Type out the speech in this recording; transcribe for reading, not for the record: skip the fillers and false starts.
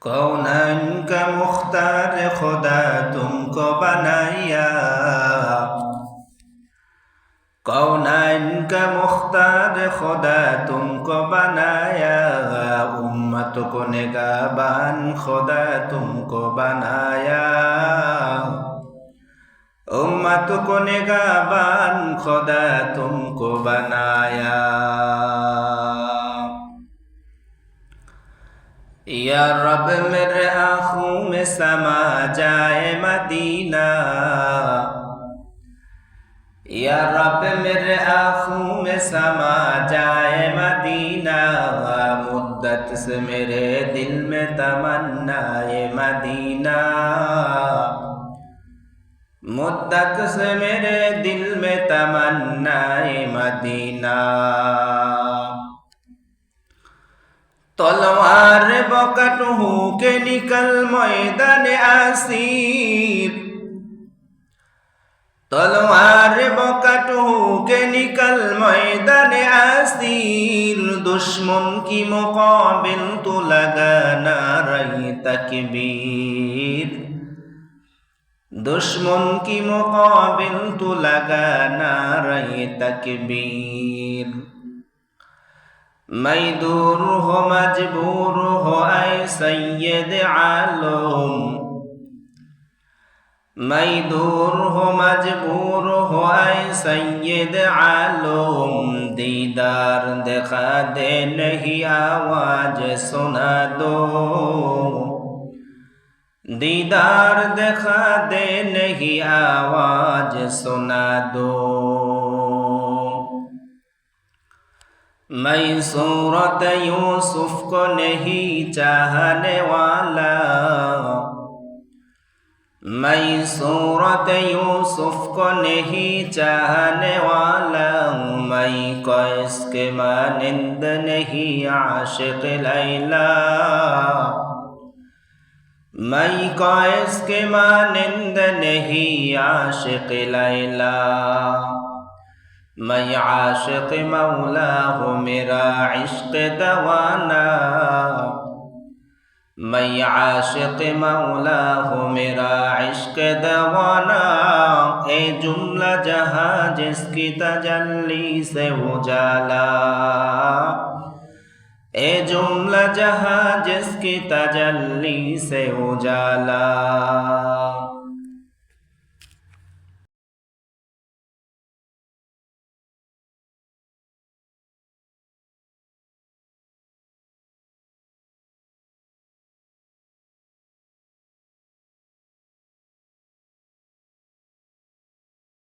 कौनैन का मुख्तार खुदा तुमको बनाया, कौनैन का मुख्तार खुदा तुमको बनाया, उम्मत को निगाहबान खुदा तुमको बनाया, उम्मत को निगाहबान खुदा तुमको बनाया। या रब मेरे आँखों में समा जाए मदीना, या रब मेरे आँखों में समा जाए मदीना, मुद्दत से मेरे दिल में तमन्नाए मदीना, मुद्दत से मेरे दिल में तमन्नाए मदीना। तलवार बकट हो के निकल मैदान आसीर, तलवार बकट हो के निकल मैदान आसीर, दुश्मन की मुकाबिल तो लगाना रही तकबीर, दुश्मन की मुकाबिल तो लगाना रही तकबीर। मैं दूर हो मजबूर हो ऐ सैयद आलम, मैं दूर हो मजबूर हो ऐ सैयद आलम, दीदार दिखा दे नहीं आवाज सुना दो, दीदार दिखा दे नहीं आवाज सुना दो। मैं सूरत यूसुफ को नहीं चाहने वाला, मैं सूरत यूसुफ को नहीं चाहने वाला, मैं कैस के मानिंद नहीं आशिक लैला, मैं कैस के मानिंद नहीं आशिक लैला। मैं आशिक मौला हूँ मेरा इश्क दवाना, मैं आशिक मौला हूँ मेरा इश्क दवाना, ए जुमला जहाँ जिसकी तजल्ली से उजाला, ए जुमला जहाँ जिसकी तजल्ली से उजाला।